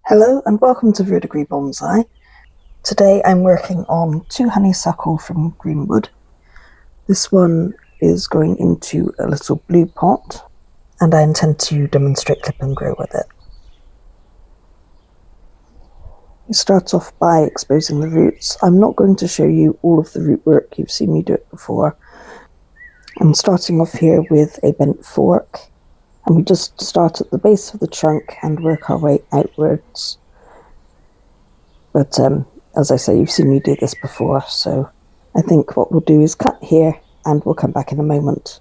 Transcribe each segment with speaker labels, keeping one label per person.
Speaker 1: Hello and welcome to Verdigris Bonsai. Today I'm working on 2 honeysuckle from Greenwood. This one is going into a little blue pot and I intend to demonstrate clip and grow with it. You start off by exposing the roots. I'm not going to show you all of the root work, you've seen me do it before. I'm starting off here with a bent fork and we just start at the base of the trunk and work our way outwards. But as I say, you've seen me do this before, so I think what we'll do is cut here and we'll come back in a moment.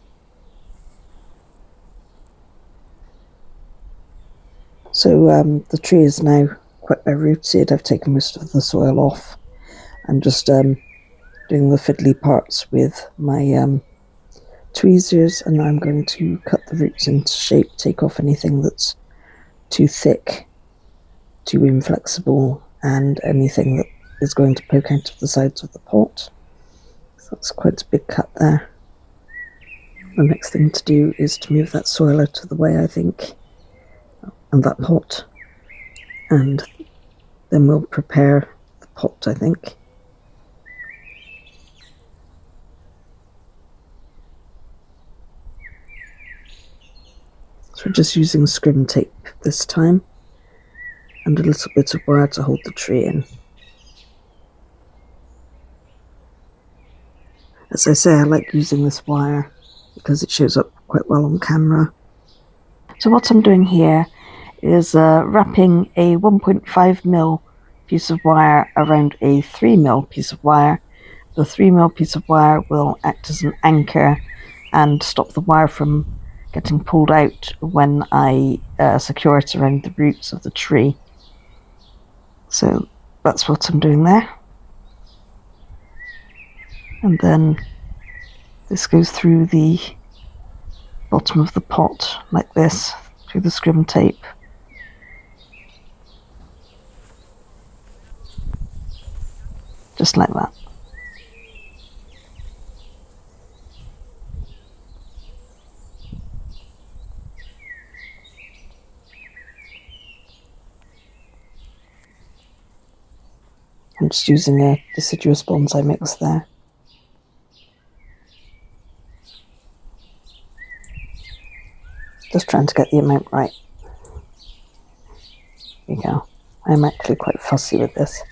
Speaker 1: So the tree is now quite rooted. I've taken most of the soil off. I'm just doing the fiddly parts with my tweezers, and I'm going to cut the roots into shape, take off anything that's too thick, too inflexible, and anything that is going to poke out of the sides of the pot. So that's quite a big cut there. The next thing to do is to move that soil out of the way, I think, and that pot, and then we'll prepare the pot, I think. So we're just using scrim tape this time, and a little bit of wire to hold the tree in. As I say, I like using this wire because it shows up quite well on camera. So what I'm doing here is wrapping a 1.5mm piece of wire around a 3mm piece of wire. The 3mm piece of wire will act as an anchor and stop the wire from getting pulled out when I secure it around the roots of the tree. So that's what I'm doing there. And then this goes through the bottom of the pot like this, through the scrim tape. Just like that. I'm just using a deciduous bonsai mix there. Just trying to get the amount right. There you go. I'm actually quite fussy with this.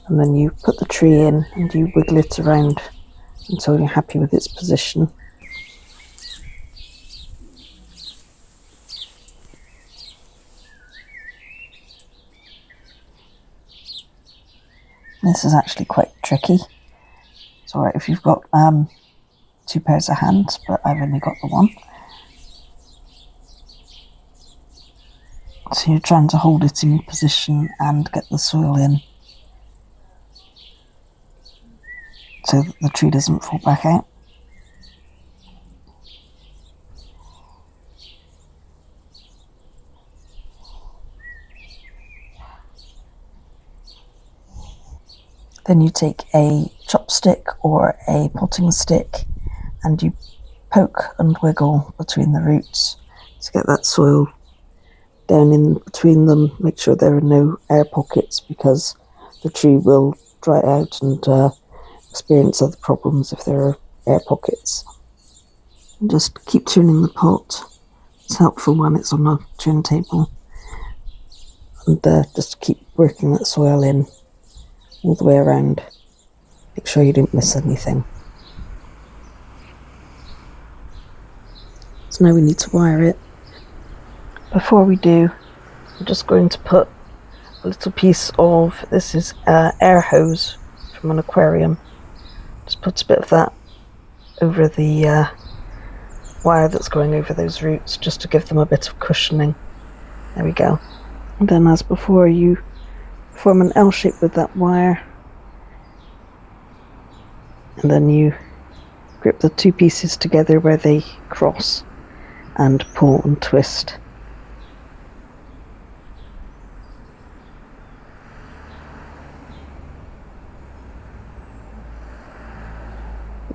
Speaker 1: And then you put the tree in and you wiggle it around until you're happy with its position. This is actually quite tricky. It's alright if you've got 2 pairs of hands, but I've only got the one. So you're trying to hold it in position and get the soil in so that the tree doesn't fall back out. Then you take a chopstick or a potting stick and you poke and wiggle between the roots to get that soil down in between them. Make sure there are no air pockets because the tree will dry out and experience other problems if there are air pockets. And just keep turning the pot. It's helpful when it's on a turntable. And just keep working that soil in all the way around. Make sure you don't miss anything. So now we need to wire it. Before we do, I'm just going to put a little piece of, this is air hose from an aquarium. Just put a bit of that over the wire that's going over those roots, just to give them a bit of cushioning. There we go. And then as before, you form an L shape with that wire, and then you grip the 2 pieces together where they cross and pull and twist.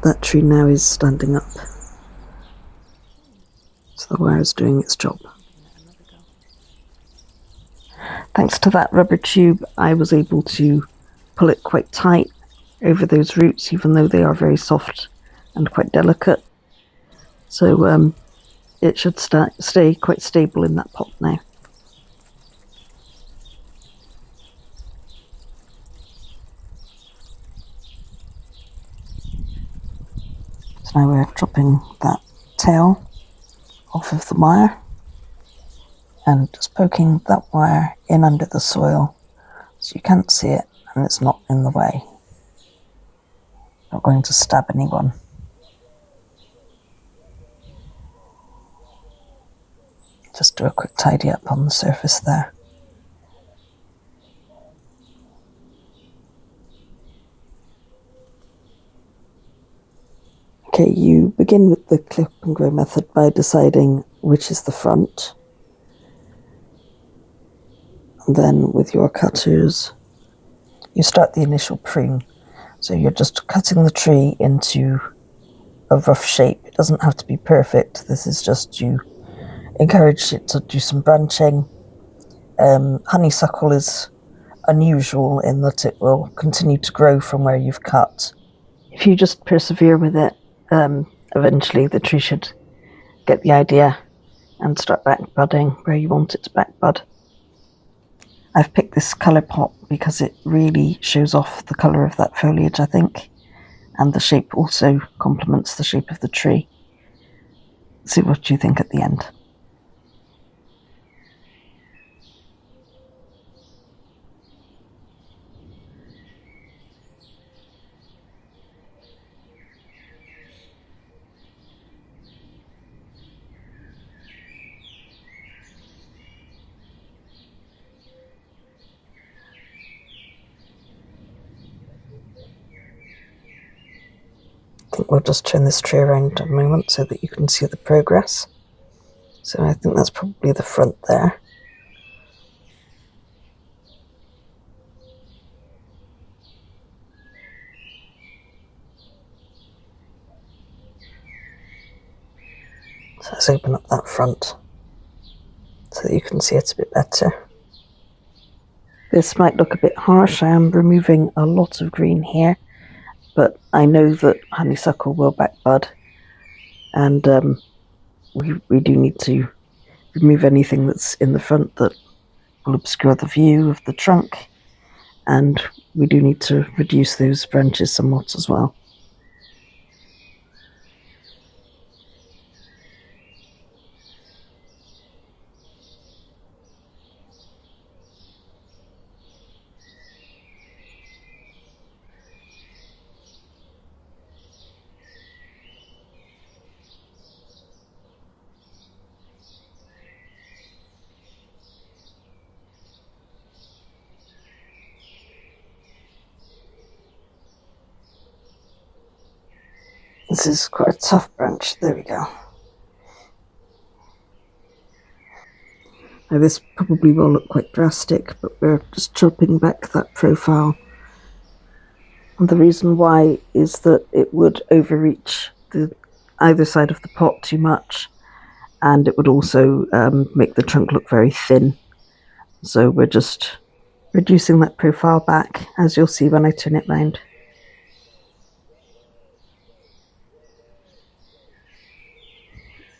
Speaker 1: That tree now is standing up, so the wire's doing its job. Thanks to that rubber tube, I was able to pull it quite tight over those roots, even though they are very soft and quite delicate. So it should stay quite stable in that pot now. So now we're dropping that tail off of the wire and just poking that wire in under the soil so you can't see it and it's not in the way. Not going to stab anyone. Just do a quick tidy up on the surface there. Okay, you begin with the clip and grow method by deciding which is the front. And then with your cutters, you start the initial prune. So you're just cutting the tree into a rough shape. It doesn't have to be perfect. This is just you encourage it to do some branching. Honeysuckle is unusual in that it will continue to grow from where you've cut. If you just persevere with it, eventually the tree should get the idea and start back budding where you want it to back bud. I've picked this colour pot because it really shows off the colour of that foliage, I think, and the shape also complements the shape of the tree. See what you think at the end. I think we'll just turn this tree around a moment so that you can see the progress. So I think that's probably the front there. So let's open up that front so that you can see it a bit better. This might look a bit harsh. I am removing a lot of green here, but I know that honeysuckle will back bud, and we do need to remove anything that's in the front that will obscure the view of the trunk, and we do need to reduce those branches somewhat as well. This is quite a tough branch. There we go. Now this probably will look quite drastic, but we're just chopping back that profile. And the reason why is that it would overreach either side of the pot too much, and it would also make the trunk look very thin. So we're just reducing that profile back, as you'll see when I turn it round.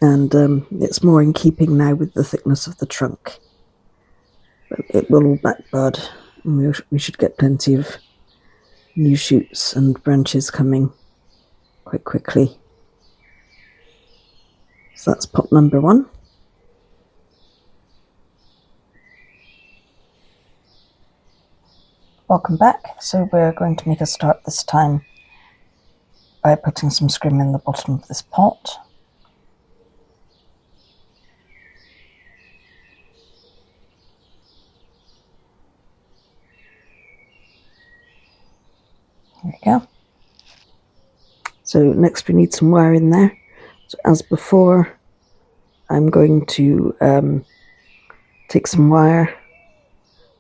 Speaker 1: And it's more in keeping now with the thickness of the trunk. But it will all back bud, and we should get plenty of new shoots and branches coming quite quickly. So that's pot number 1. Welcome back. So we're going to make a start this time by putting some scrim in the bottom of this pot. There we go. So next we need some wire in there. So as before, I'm going to take some wire,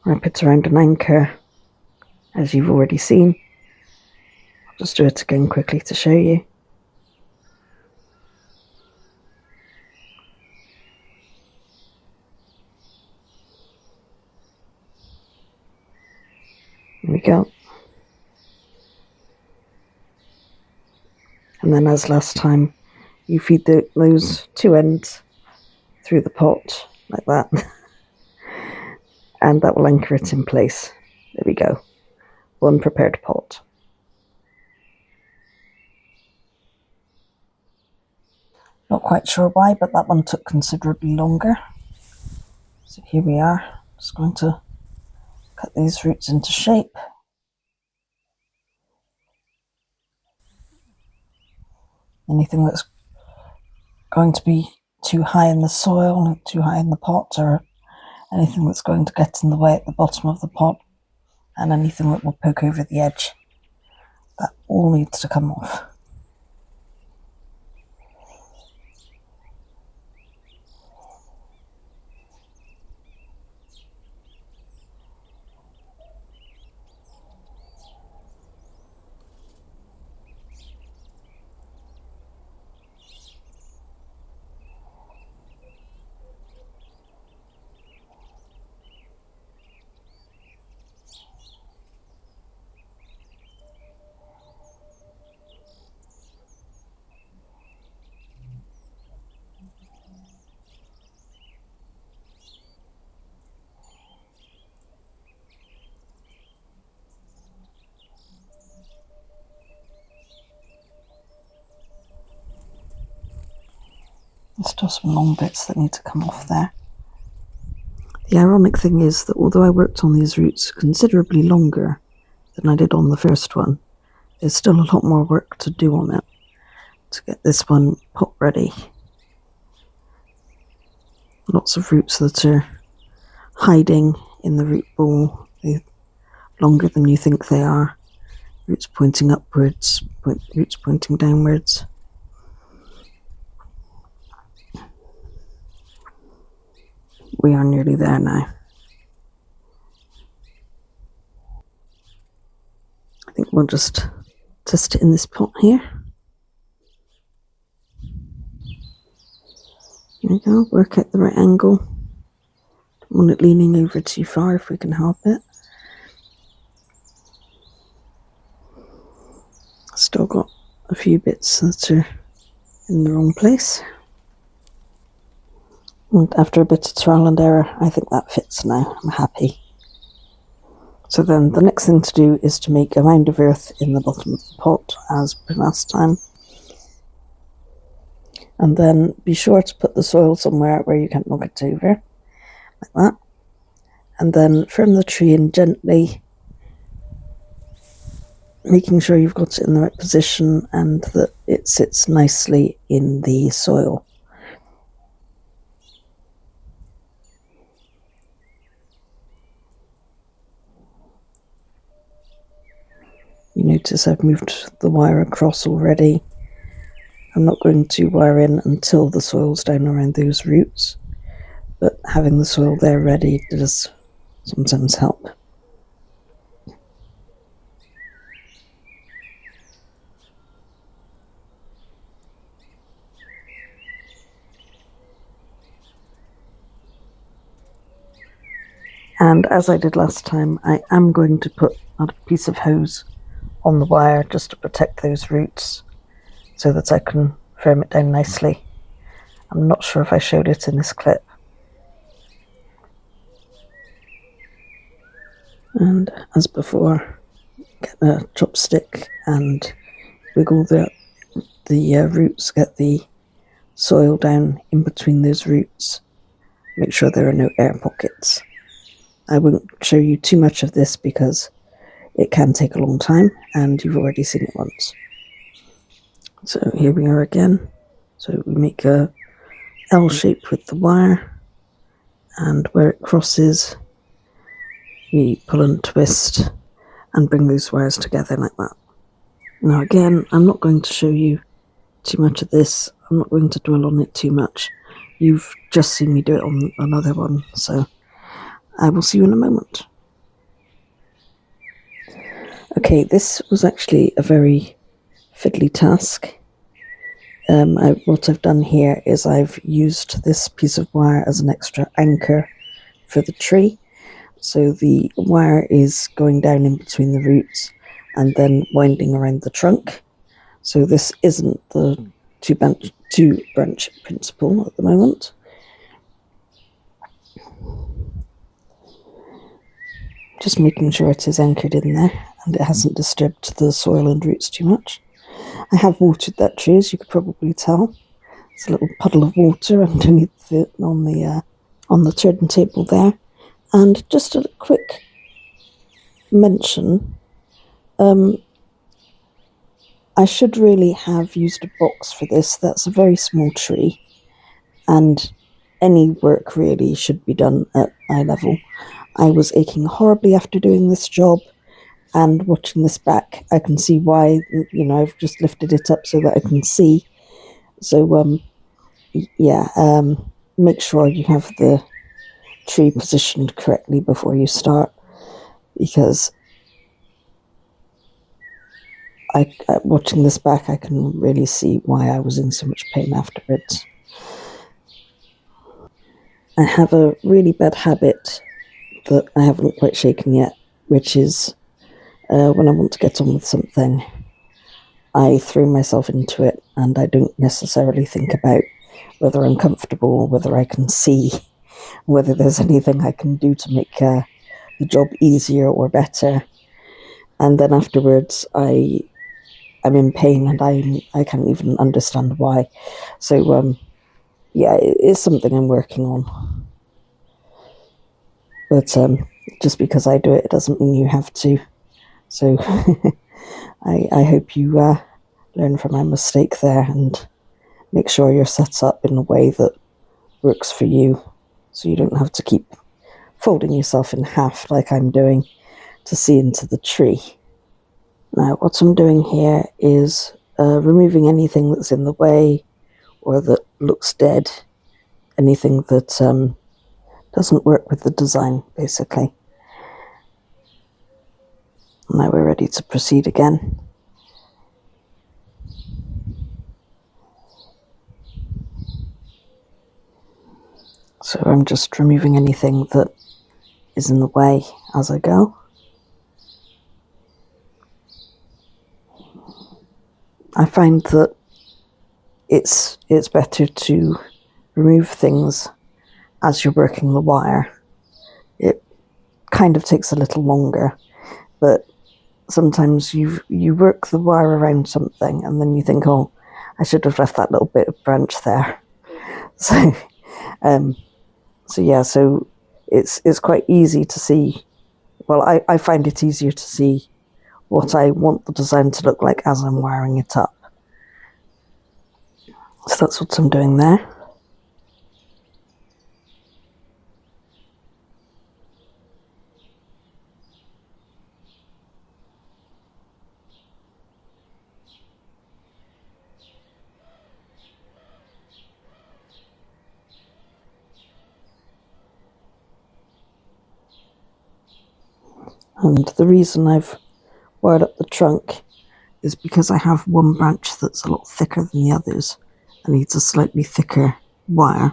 Speaker 1: wrap it around an anchor, as you've already seen. I'll just do it again quickly to show you. go. And then, as last time, you feed those two ends through the pot like that, and that will anchor it in place. There we go. One prepared pot. Not quite sure why, but that one took considerably longer. So here we are. Just going to cut these roots into shape. Anything that's going to be too high in the soil, too high in the pot, or anything that's going to get in the way at the bottom of the pot, and anything that will poke over the edge, that all needs to come off. There's still some long bits that need to come off there. The ironic thing is that although I worked on these roots considerably longer than I did on the first one, there's still a lot more work to do on it to get this one pot ready. Lots of roots that are hiding in the root ball, they're longer than you think they are. Roots pointing upwards, roots pointing downwards. We are nearly there now. I think we'll just test it in this pot here. Here we go, work out the right angle. Don't want it leaning over too far if we can help it. Still got a few bits that are in the wrong place. And after a bit of trial and error, I think that fits now. I'm happy. So then the next thing to do is to make a mound of earth in the bottom of the pot, as per last time. And then be sure to put the soil somewhere where you can't knock it over, like that. And then firm the tree in gently, making sure you've got it in the right position and that it sits nicely in the soil. You notice I've moved the wire across already. I'm not going to wire in until the soil's down around those roots, but having the soil there ready does sometimes help. And as I did last time, I am going to put a piece of hose on the wire just to protect those roots so that I can firm it down nicely. I'm not sure if I showed it in this clip. And as before, get a chopstick and wiggle the roots, get the soil down in between those roots. Make sure there are no air pockets. I won't show you too much of this because it can take a long time and you've already seen it once. So here we are again. So we make a L shape with the wire, and where it crosses we pull and twist and bring those wires together like that. Now again, I'm not going to show you too much of this. I'm not going to dwell on it too much. You've just seen me do it on another one, so I will see you in a moment. Okay, this was actually a very fiddly task. What I've done here is I've used this piece of wire as an extra anchor for the tree. So the wire is going down in between the roots and then winding around the trunk. So this isn't the two branch principle at the moment. Just making sure it is anchored in there and it hasn't disturbed the soil and roots too much. I have watered that tree, as you could probably tell. There's a little puddle of water underneath it on the turntable there. And just a quick mention, I should really have used a box for this. That's a very small tree, and any work really should be done at eye level. I was aching horribly after doing this job, and watching this back, I can see why. I've just lifted it up so that I can see. So, make sure you have the tree positioned correctly before you start, because watching this back, I can really see why I was in so much pain afterwards. I have a really bad habit that I haven't quite shaken yet, which is when I want to get on with something, I throw myself into it and I don't necessarily think about whether I'm comfortable, whether I can see, whether there's anything I can do to make the job easier or better. And then afterwards, I'm in pain and I can't even understand why. So, it's something I'm working on. But just because I do it, it doesn't mean you have to. So I hope you learn from my mistake there and make sure you're set up in a way that works for you, so you don't have to keep folding yourself in half like I'm doing to see into the tree. Now what I'm doing here is removing anything that's in the way or that looks dead, anything that doesn't work with the design, basically. Now we're ready to proceed again. So I'm just removing anything that is in the way as I go. I find that it's better to remove things as you're working the wire. It kind of takes a little longer, but sometimes you work the wire around something and then you think, oh, I should have left that little bit of branch there. So it's quite easy to see. Well, I find it easier to see what I want the design to look like as I'm wiring it up. So that's what I'm doing there. And the reason I've wired up the trunk is because I have one branch that's a lot thicker than the others and needs a slightly thicker wire.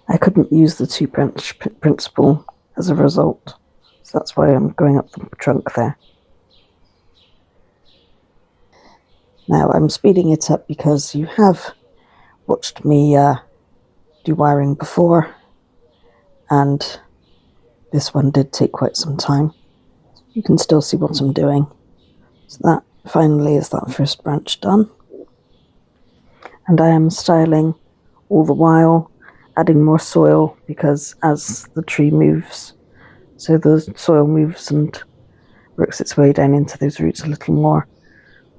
Speaker 1: I couldn't use the two branch principle as a result, so that's why I'm going up the trunk there. Now I'm speeding it up because you have watched me do wiring before, and this one did take quite some time. You can still see what I'm doing. So that finally is that first branch done. And I am styling all the while, adding more soil, because as the tree moves, so the soil moves and works its way down into those roots a little more.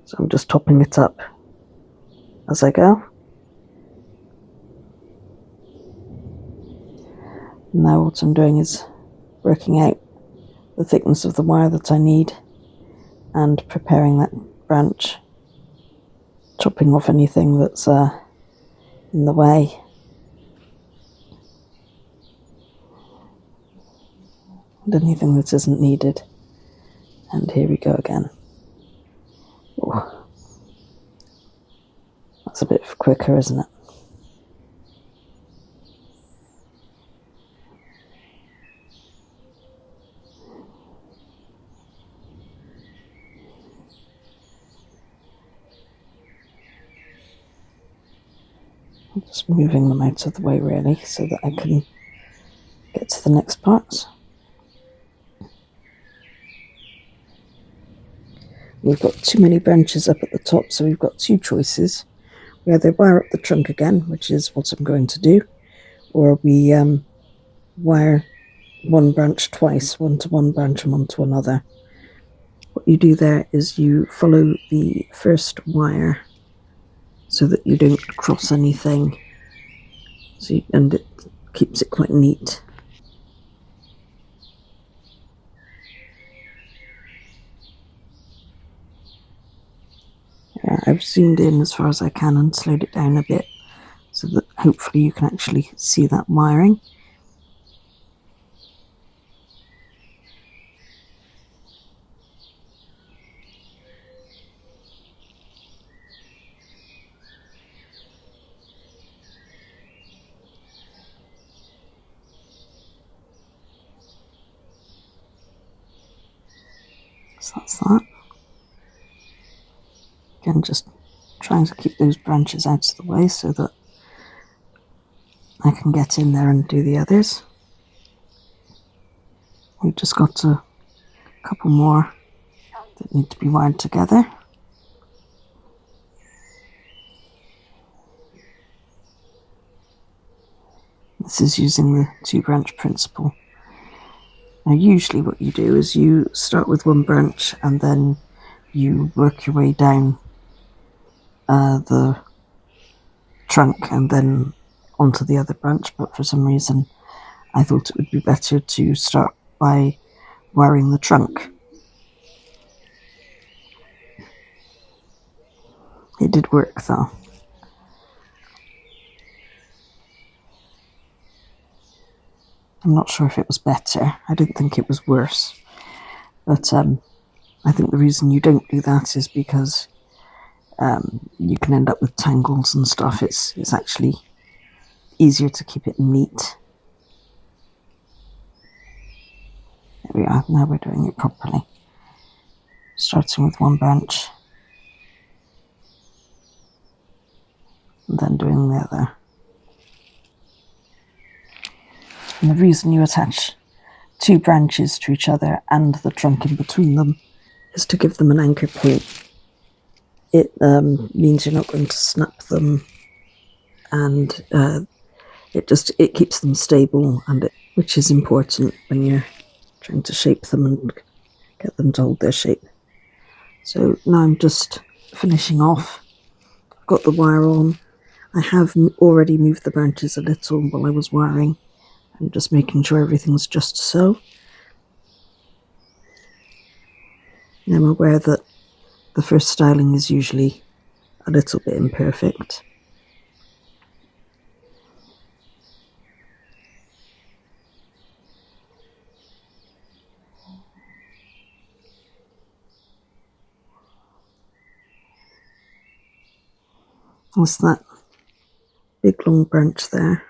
Speaker 1: So I'm just topping it up as I go. Now what I'm doing is working out the thickness of the wire that I need and preparing that branch, chopping off anything that's in the way. And anything that isn't needed. And here we go again. Oh, that's a bit quicker, isn't it? I'm just moving them out of the way really so that I can get to the next part. We've got too many branches up at the top, so we've got two choices. We either wire up the trunk again, which is what I'm going to do, or we wire one branch twice, one to one branch and one to another. What you do there is you follow the first wire so that you don't cross anything, and it keeps it quite neat. Yeah, I've zoomed in as far as I can and slowed it down a bit so that hopefully you can actually see that wiring. So that's that. Again, just trying to keep those branches out of the way so that I can get in there and do the others. We've just got a couple more that need to be wired together. This is using the 2-branch principle. Now usually what you do is you start with one branch and then you work your way down the trunk and then onto the other branch, but for some reason I thought it would be better to start by wiring the trunk. It did work though. I'm not sure if it was better. I don't think it was worse. But I think the reason you don't do that is because you can end up with tangles and stuff. It's actually easier to keep it neat. There we are. Now we're doing it properly. Starting with one branch and then doing the other. And the reason you attach 2 branches to each other and the trunk in between them is to give them an anchor point. It means you're not going to snap them, and it keeps them stable, which is important when you're trying to shape them and get them to hold their shape. So now I'm just finishing off. I've got the wire on. I have already moved the branches a little while I was wiring. I'm just making sure everything's just so. And I'm aware that the first styling is usually a little bit imperfect. What's that big long branch there?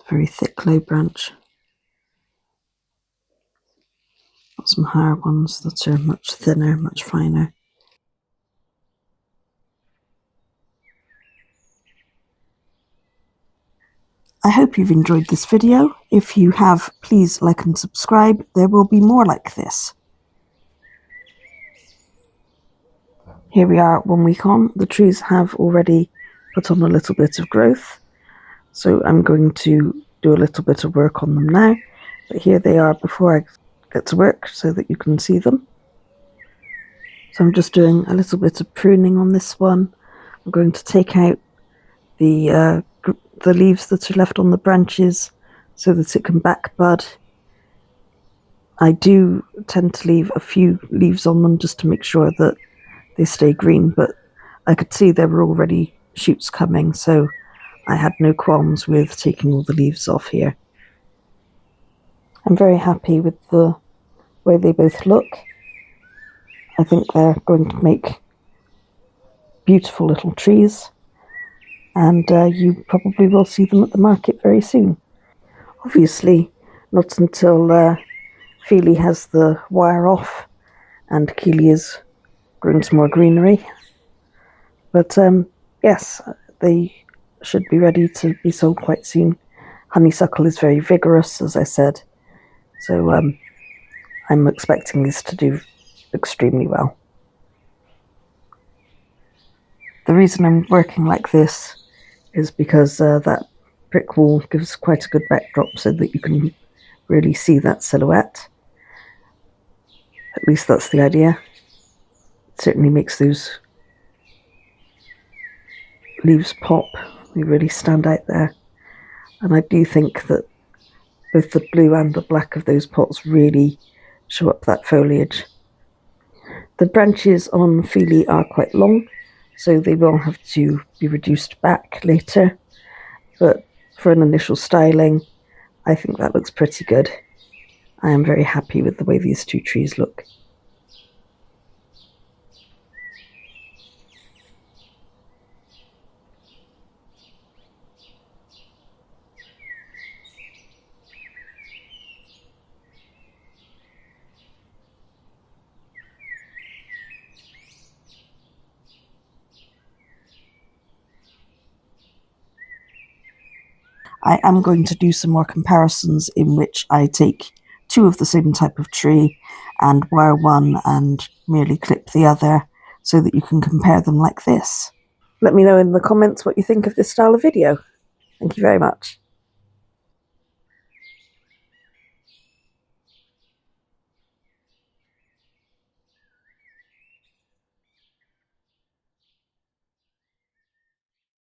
Speaker 1: Very thick low branch. Got some higher ones that are much thinner, much finer. I hope you've enjoyed this video. If you have, please like and subscribe. There will be more like this. Here we are 1 week on. The trees have already put on a little bit of growth. So I'm going to do a little bit of work on them now. But here they are before I get to work so that you can see them. So I'm just doing a little bit of pruning on this one. I'm going to take out the leaves that are left on the branches so that it can back bud. I do tend to leave a few leaves on them just to make sure that they stay green, but I could see there were already shoots coming, so I had no qualms with taking all the leaves off here. I'm very happy with the way they both look. I think they're going to make beautiful little trees, and you probably will see them at the market very soon. Obviously, not until Fili has the wire off and Kili is growing some more greenery. But yes, they should be ready to be sold quite soon. Honeysuckle is very vigorous, as I said, so I'm expecting this to do extremely well. The reason I'm working like this is because that brick wall gives quite a good backdrop so that you can really see that silhouette. At least that's the idea. It certainly makes those leaves pop. They really stand out there. And I do think that both the blue and the black of those pots really show up that foliage. The branches on Fili are quite long, so they will have to be reduced back later. But for an initial styling, I think that looks pretty good. I am very happy with the way these two trees look. I am going to do some more comparisons in which I take two of the same type of tree and wire one and merely clip the other so that you can compare them like this. Let me know in the comments what you think of this style of video. Thank you very much.